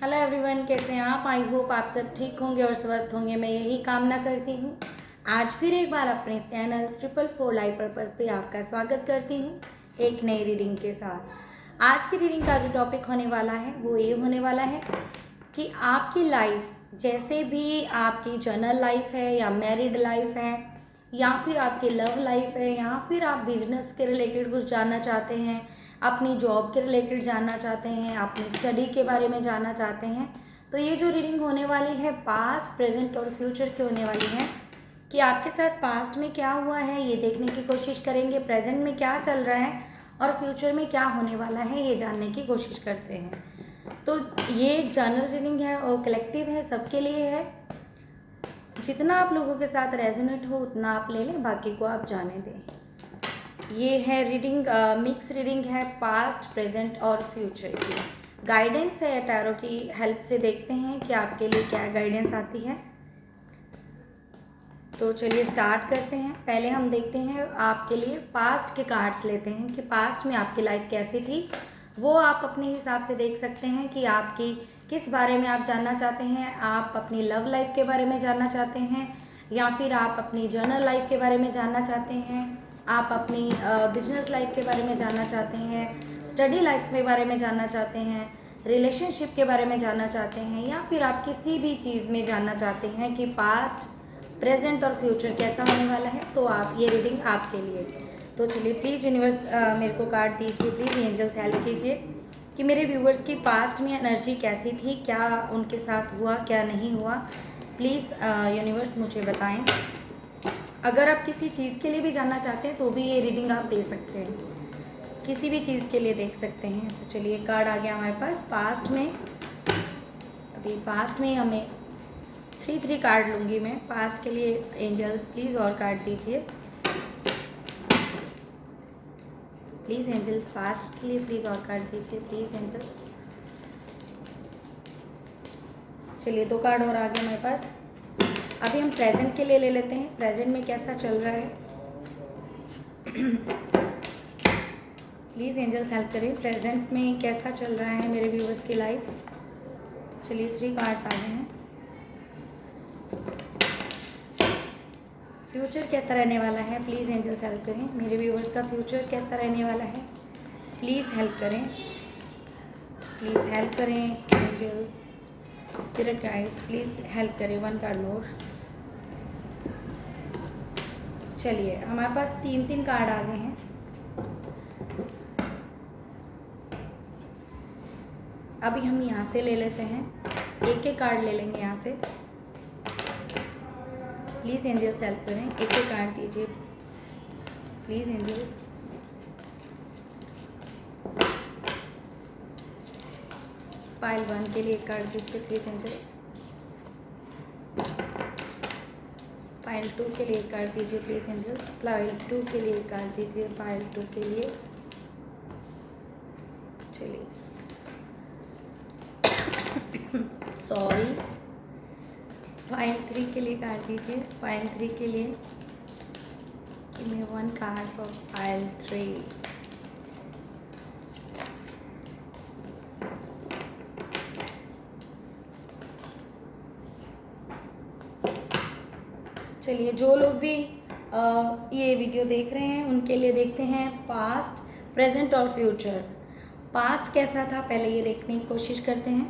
Hello everyone, कैसे हैं आप? आई होप आप सब ठीक होंगे और स्वस्थ होंगे, मैं यही कामना करती हूँ। आज फिर एक बार अपने चैनल 444 लाइफ पर्पस पे आपका स्वागत करती हूँ एक नई रीडिंग के साथ। आज की रीडिंग का जो टॉपिक होने वाला है वो ये होने वाला है कि आपकी लाइफ, जैसे भी आपकी जर्नल लाइफ है या मैरिड लाइफ है या फिर आपकी लव लाइफ है या फिर आप बिजनेस के रिलेटेड कुछ जानना चाहते हैं, अपनी जॉब के रिलेटेड जानना चाहते हैं, अपनी स्टडी के बारे में जानना चाहते हैं, तो ये जो रीडिंग होने वाली है पास्ट, प्रेजेंट और फ्यूचर की होने वाली है कि आपके साथ पास्ट में क्या हुआ है ये देखने की कोशिश करेंगे, प्रेजेंट में क्या चल रहा है और फ्यूचर में क्या होने वाला है ये जानने की कोशिश करते हैं। तो ये एक जनरल रीडिंग है और कलेक्टिव है, सबके लिए है। जितना आप लोगों के साथ रेजोनेट हो उतना आप ले लें, बाकी को आप जाने दें। ये है रीडिंग, मिक्स रीडिंग है पास्ट, प्रेजेंट और फ्यूचर की। गाइडेंस है टैरो की हेल्प से, देखते हैं कि आपके लिए क्या गाइडेंस आती है। तो चलिए स्टार्ट करते हैं। पहले हम देखते हैं आपके लिए पास्ट के कार्ड्स लेते हैं कि पास्ट में आपकी लाइफ कैसी थी। वो आप अपने हिसाब से देख सकते हैं कि आपकी किस बारे में आप जानना चाहते हैं। आप अपनी लव लाइफ के बारे में जानना चाहते हैं या फिर आप अपनी जर्नल लाइफ के बारे में जानना चाहते हैं, आप अपनी बिजनेस लाइफ के बारे में जानना चाहते हैं, स्टडी लाइफ के बारे में जानना चाहते हैं, रिलेशनशिप के बारे में जानना चाहते हैं या फिर आप किसी भी चीज़ में जानना चाहते हैं कि पास्ट, प्रेजेंट और फ्यूचर कैसा होने वाला है, तो आप ये रीडिंग आपके लिए। तो चलिए प्लीज़ यूनिवर्स मेरे को कार्ड दीजिए, प्लीज़ एंजल्स हेल्प कीजिए कि मेरे व्यूवर्स की पास्ट में एनर्जी कैसी थी, क्या उनके साथ हुआ, क्या नहीं हुआ। प्लीज़ यूनिवर्स मुझे बताएं। अगर आप किसी चीज़ के लिए भी जानना चाहते हैं तो भी ये रीडिंग आप दे सकते हैं, किसी भी चीज़ के लिए देख सकते हैं। तो चलिए कार्ड आ गया हमारे पास पास्ट में। अभी पास्ट में हमें 3 कार्ड लूँगी मैं पास्ट के लिए। एंजल्स प्लीज़ और कार्ड दीजिए, प्लीज़ एंजल्स पास्ट के लिए प्लीज़ और कार्ड दीजिए, प्लीज़ एंजल्स। चलिए 2 कार्ड और आ गए हमारे पास। अभी हम प्रेजेंट के लिए ले लेते हैं, प्रेजेंट में कैसा चल रहा है। प्लीज़ एंजल्स हेल्प करें, प्रेजेंट में कैसा चल रहा है मेरे व्यूवर्स की लाइफ। चलिए 3 कार्ड्स आ गए हैं। फ्यूचर कैसा रहने वाला है, प्लीज़ एंजल्स हेल्प करें, मेरे व्यूवर्स का फ्यूचर कैसा रहने वाला है, प्लीज़ हेल्प करें, प्लीज़ हेल्प करें angels, spirit guides please help करें। 1 कार्ड मोर। चलिए हमारे पास 3 कार्ड आ गए हैं। अभी हम यहाँ से ले लेते हैं, एक कार्ड ले लेंगे यहाँ से। प्लीज़ एंजल्स हेल्प करें, एक कार्ड दीजिए प्लीज़ एंजल्स। पाइल 1 के लिए एक कार्ड दीजिए प्लीज़ एंजल्स। पाइल 2 के लिए एक कार्ड दीजिए प्लीज़ एंजल्स। पाइल 2 के लिए एक कार्ड दीजिए, पाइल 2 के लिए। चलिए सॉरी, पाइल 3 के लिए कार्ड दीजिए, पाइल 3 के लिए। Give me 1 card for pile 3। चलिए जो लोग भी ये वीडियो देख रहे हैं उनके लिए देखते हैं पास्ट, प्रेजेंट और फ्यूचर। पास्ट कैसा था पहले ये देखने की कोशिश करते हैं।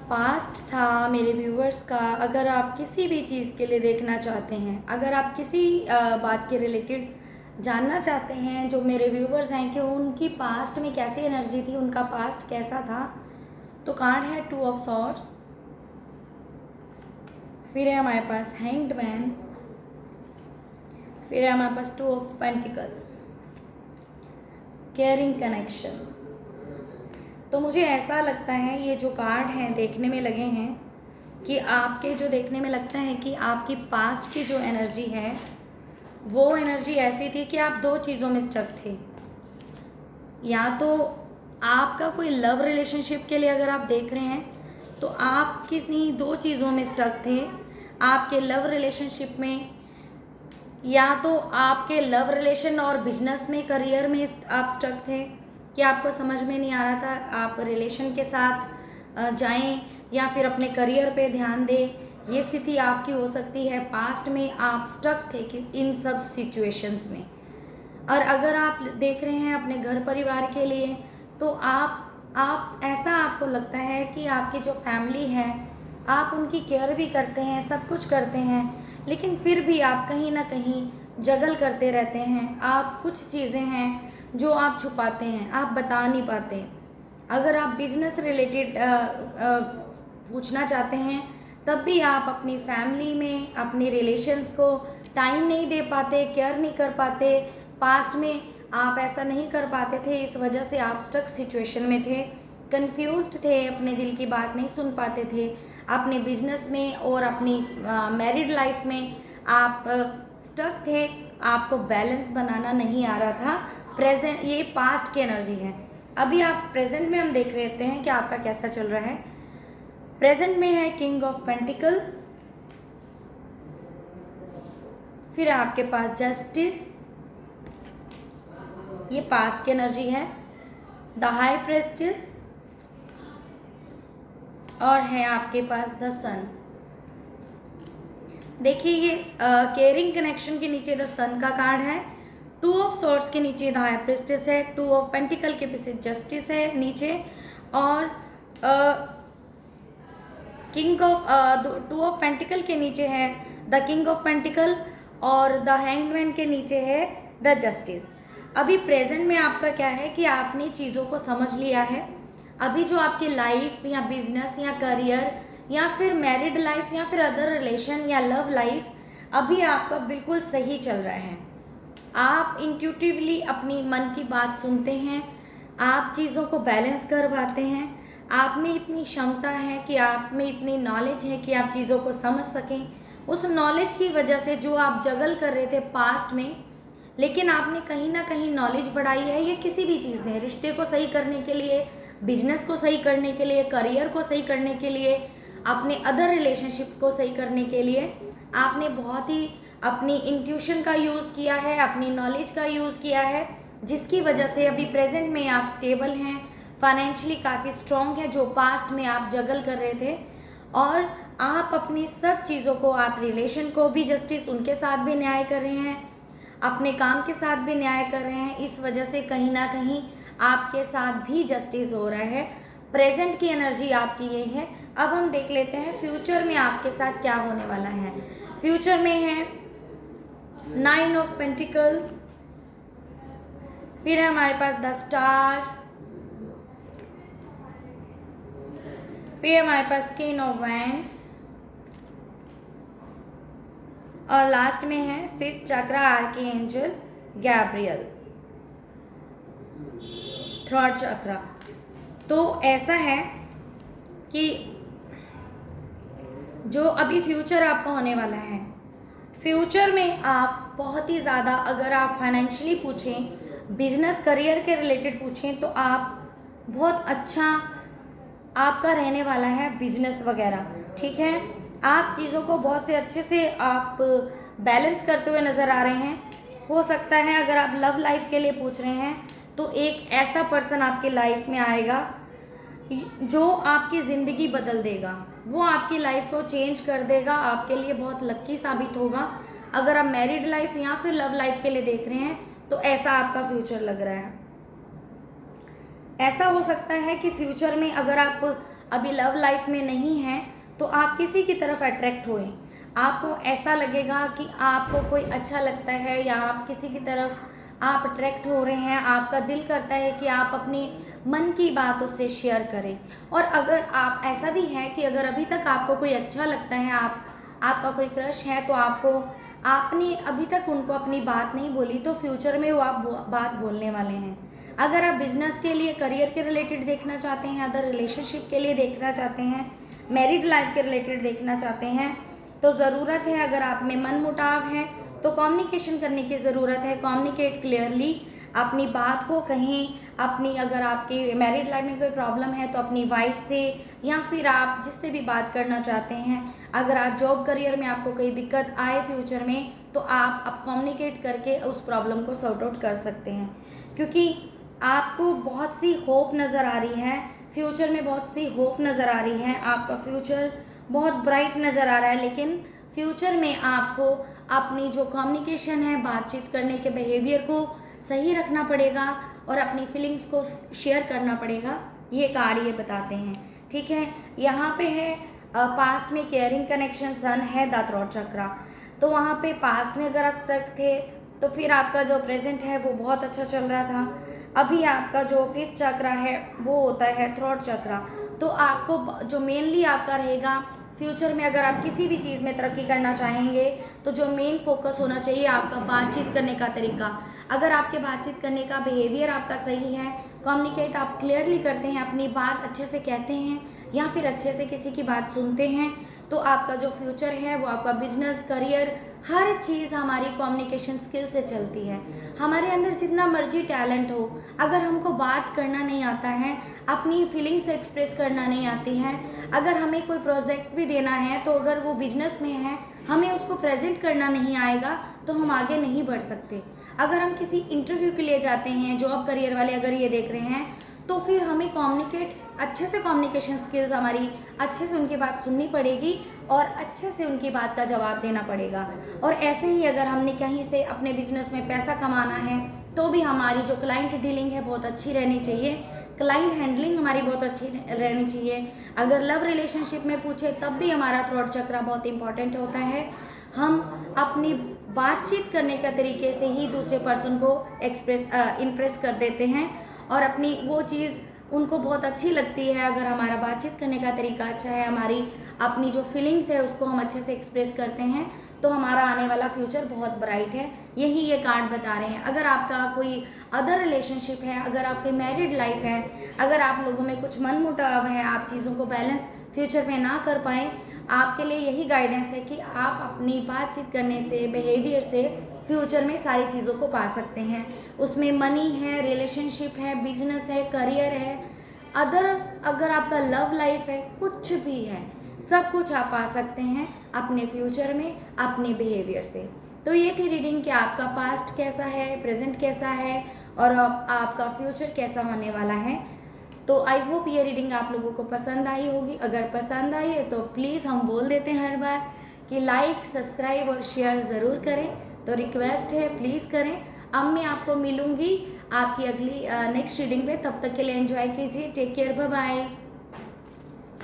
पास्ट था मेरे व्यूवर्स का, अगर आप किसी भी चीज़ के लिए देखना चाहते हैं, अगर आप किसी बात के रिलेटेड जानना चाहते हैं, जो मेरे व्यूवर्स हैं कि उनकी पास्ट में कैसी एनर्जी थी, उनका पास्ट कैसा था, तो कार्ड है 2 ऑफ सॉर्ड्स। फिर है हमारे पास हैंग्ड मैन, फिर है हमारे पास 2 ऑफ पेंटिकल, केयरिंग कनेक्शन। तो मुझे ऐसा लगता है ये जो कार्ड हैं देखने में लगे हैं कि आपके जो देखने में लगता है कि आपकी पास्ट की जो एनर्जी है वो एनर्जी ऐसी थी कि आप 2 चीज़ों में स्टक थे। या तो आपका कोई लव रिलेशनशिप के लिए अगर आप देख रहे हैं तो आप किसी 2 चीज़ों में स्टक थे, आपके लव रिलेशनशिप में, या तो आपके लव रिलेशन और बिजनेस में, करियर में आप स्टक थे, कि आपको समझ में नहीं आ रहा था आप रिलेशन के साथ जाएं या फिर अपने करियर पे ध्यान दें। ये स्थिति आपकी हो सकती है। पास्ट में आप स्टक थे कि इन सब सिचुएशंस में। और अगर आप देख रहे हैं अपने घर परिवार के लिए, तो आप ऐसा आपको लगता है कि आपकी जो फैमिली है, आप उनकी केयर भी करते हैं, सब कुछ करते हैं, लेकिन फिर भी आप कहीं ना कहीं जगल करते रहते हैं। आप कुछ चीज़ें हैं जो आप छुपाते हैं, आप बता नहीं पाते। अगर आप बिजनेस रिलेटेड पूछना चाहते हैं, तब भी आप अपनी फैमिली में अपनी रिलेशंस को टाइम नहीं दे पाते, केयर नहीं कर पाते। पास्ट में आप ऐसा नहीं कर पाते थे, इस वजह से आप स्टक सिचुएशन में थे, कंफ्यूज्ड थे, अपने दिल की बात नहीं सुन पाते थे। अपने बिजनेस में और अपनी मैरिड लाइफ में आप स्टक थे, आपको बैलेंस बनाना नहीं आ रहा था। प्रेजेंट, ये पास्ट की एनर्जी है। अभी आप प्रेजेंट में हम देख लेते हैं कि आपका कैसा चल रहा है। प्रेजेंट में है किंग ऑफ पेंटिकल, फिर आपके पास जस्टिस, ये पास्ट की एनर्जी है, द हाई प्रेस्टिस, और है आपके पास द सन। देखिए ये केयरिंग कनेक्शन के नीचे द सन का कार्ड है, टू ऑफ सॉर्ड्स के नीचे द हाई प्रेस्टिस है, टू ऑफ पेंटिकल के पीछे जस्टिस है नीचे, और king of two of pentacle के नीचे है द किंग ऑफ पेंटिकल, और द हैंगमैन के नीचे है द जस्टिस। अभी प्रेजेंट में आपका क्या है कि आपने चीज़ों को समझ लिया है। अभी जो आपकी लाइफ या बिजनेस या करियर या फिर मैरिड लाइफ या फिर अदर रिलेशन या लव लाइफ, अभी आपका बिल्कुल सही चल रहा है। आप इंट्यूटिवली अपनी मन की बात सुनते हैं, आप चीज़ों को बैलेंस कर पाते हैं। आप में इतनी क्षमता है कि आप में इतनी नॉलेज है कि आप चीज़ों को समझ सकें। उस नॉलेज की वजह से जो आप जगल कर रहे थे पास्ट में, लेकिन आपने कहीं ना कहीं नॉलेज बढ़ाई है। ये किसी भी चीज़ में, रिश्ते को सही करने के लिए, बिजनेस को सही करने के लिए, करियर को सही करने के लिए, अपने अदर रिलेशनशिप को सही करने के लिए आपने बहुत ही अपनी इंट्यूशन का यूज़ किया है, अपनी नॉलेज का यूज़ किया है, जिसकी वजह से अभी प्रेजेंट में आप स्टेबल हैं, फाइनेंशियली काफ़ी स्ट्रॉन्ग है। जो पास्ट में आप जगल कर रहे थे, और आप अपनी सब चीज़ों को, आप रिलेशन को भी जस्टिस, उनके साथ भी न्याय कर रहे हैं, अपने काम के साथ भी न्याय कर रहे हैं। इस वजह से कहीं ना कहीं आपके साथ भी जस्टिस हो रहा है। प्रेजेंट की एनर्जी आपकी ये है। अब हम देख लेते हैं फ्यूचर में आपके साथ क्या होने वाला है। फ्यूचर में है 9 ऑफ पेंटिकल, फिर है हमारे पास द स्टार, फिर हमारे पास किंग ऑफ वैंड्स, और लास्ट में है 5th चक्रा आर्कएंजल गैब्रियल, 3rd चक्रा। तो ऐसा है कि जो अभी फ्यूचर आपका होने वाला है, फ्यूचर में आप बहुत ही ज़्यादा, अगर आप फाइनेंशियली पूछें, बिजनेस करियर के रिलेटेड पूछें, तो आप बहुत अच्छा आपका रहने वाला है बिजनेस वगैरह, ठीक है। आप चीज़ों को बहुत से अच्छे से आप बैलेंस करते हुए नज़र आ रहे हैं। हो सकता है अगर आप लव लाइफ के लिए पूछ रहे हैं, तो एक ऐसा पर्सन आपकी लाइफ में आएगा जो आपकी ज़िंदगी बदल देगा, वो आपकी लाइफ को चेंज कर देगा, आपके लिए बहुत लक्की साबित होगा। अगर आप मैरिड लाइफ या फिर लव लाइफ के लिए देख रहे हैं, तो ऐसा आपका फ्यूचर लग रहा है। ऐसा हो सकता है कि फ्यूचर में अगर आप अभी लव लाइफ में नहीं हैं, तो आप किसी की तरफ अट्रैक्ट हुए, आपको ऐसा लगेगा कि आपको कोई अच्छा लगता है, या आप किसी की तरफ आप अट्रैक्ट हो रहे हैं, आपका दिल करता है कि आप अपनी मन की बात उससे शेयर करें। और अगर आप, ऐसा भी है कि अगर अभी तक आपको कोई अच्छा लगता है, आपका कोई क्रश है, तो आपने अभी तक उनको अपनी बात नहीं बोली, तो फ्यूचर में वो आप बात बोलने वाले हैं। अगर आप बिजनेस के लिए, करियर के रिलेटेड देखना चाहते हैं, अदर रिलेशनशिप के लिए देखना चाहते हैं, मैरिड लाइफ के रिलेटेड देखना चाहते हैं, तो ज़रूरत है, अगर आप में मन मुटाव है, तो कम्युनिकेशन करने की ज़रूरत है। कम्युनिकेट क्लियरली, अपनी बात को कहें। अपनी, अगर आपकी मैरिड लाइफ में कोई प्रॉब्लम है, तो अपनी वाइफ से, या फिर आप जिससे भी बात करना चाहते हैं, अगर आप जॉब करियर में आपको कोई दिक्कत आए फ्यूचर में, तो आप कम्युनिकेट करके उस प्रॉब्लम को सॉर्ट आउट कर सकते हैं। क्योंकि आपको बहुत सी होप नज़र आ रही है, फ्यूचर में बहुत सी होप नज़र आ रही है, आपका फ्यूचर बहुत ब्राइट नज़र आ रहा है। लेकिन फ्यूचर में आपको अपनी जो कम्युनिकेशन है, बातचीत करने के बिहेवियर को सही रखना पड़ेगा और अपनी फीलिंग्स को शेयर करना पड़ेगा। ये कार्ड ये बताते हैं, ठीक है। यहाँ पे है पास्ट में केयरिंग कनेक्शन, सन है द थ्रोट चक्रा। तो वहाँ पे पास्ट में अगर आप स्ट्रक थे तो फिर आपका जो प्रेजेंट है वो बहुत अच्छा चल रहा था। अभी आपका जो फिफ्थ चक्रा है वो होता है थ्रोट चक्रा। तो आपको जो मेनली आपका रहेगा फ्यूचर में, अगर आप किसी भी चीज़ में तरक्की करना चाहेंगे तो जो मेन फोकस होना चाहिए आपका बातचीत करने का तरीका। अगर आपके बातचीत करने का बिहेवियर आपका सही है, कम्युनिकेट आप क्लियरली करते हैं, अपनी बात अच्छे से कहते हैं या फिर अच्छे से किसी की बात सुनते हैं, तो आपका जो फ्यूचर है वो आपका बिजनेस, करियर, हर चीज़ हमारी कम्युनिकेशन स्किल से चलती है। हमारे अंदर जितना मर्जी टैलेंट हो, अगर हमको बात करना नहीं आता है, अपनी फीलिंग्स एक्सप्रेस करना नहीं आती है, अगर हमें कोई प्रोजेक्ट भी देना है तो अगर वो बिजनेस में है, हमें उसको प्रेजेंट करना नहीं आएगा तो हम आगे नहीं बढ़ सकते। अगर हम किसी इंटरव्यू के लिए जाते हैं, जॉब करियर वाले अगर ये देख रहे हैं, तो फिर हमें अच्छे से कम्युनिकेशन स्किल्स हमारी अच्छे से उनकी बात सुननी पड़ेगी और अच्छे से उनकी बात का जवाब देना पड़ेगा। और ऐसे ही अगर हमने कहीं से अपने बिजनेस में पैसा कमाना है तो भी हमारी जो क्लाइंट डीलिंग है बहुत अच्छी रहनी चाहिए, क्लाइंट हैंडलिंग हमारी बहुत अच्छी रहनी चाहिए। अगर लव रिलेशनशिप में पूछे तब भी हमारा थ्रोट चक्रा बहुत इंपॉर्टेंट होता है। हम अपनी बातचीत करने का तरीके से ही दूसरे पर्सन को इम्प्रेस कर देते हैं और अपनी वो चीज़ उनको बहुत अच्छी लगती है। अगर हमारा बातचीत करने का तरीका अच्छा है, हमारी अपनी जो फीलिंग्स है उसको हम अच्छे से एक्सप्रेस करते हैं, तो हमारा आने वाला फ्यूचर बहुत ब्राइट है। यही ये कार्ड बता रहे हैं। अगर आपका कोई अदर रिलेशनशिप है, अगर आपकी मैरिड लाइफ है, अगर आप लोगों में कुछ मनमुटाव है, आप चीज़ों को बैलेंस फ्यूचर में ना कर पाएँ, आपके लिए यही गाइडेंस है कि आप अपनी बातचीत करने से, बिहेवियर से फ्यूचर में सारी चीज़ों को पा सकते हैं। उसमें मनी है, रिलेशनशिप है, बिजनेस है, करियर है, अगर आपका लव लाइफ है, कुछ भी है, सब कुछ आप पा सकते हैं अपने फ्यूचर में अपने बिहेवियर से। तो ये थी रीडिंग कि आपका पास्ट कैसा है, प्रेजेंट कैसा है और आपका फ्यूचर कैसा होने वाला है। तो आई होप ये रीडिंग आप लोगों को पसंद आई होगी। अगर पसंद आई है तो प्लीज़, हम बोल देते हैं हर बार कि लाइक, सब्सक्राइब और शेयर ज़रूर करें, तो रिक्वेस्ट है प्लीज़ करें। अब मैं आपको मिलूँगी आपकी अगली नेक्स्ट रीडिंग में। तब तक के लिए एंजॉय कीजिए। Take care, bye bye.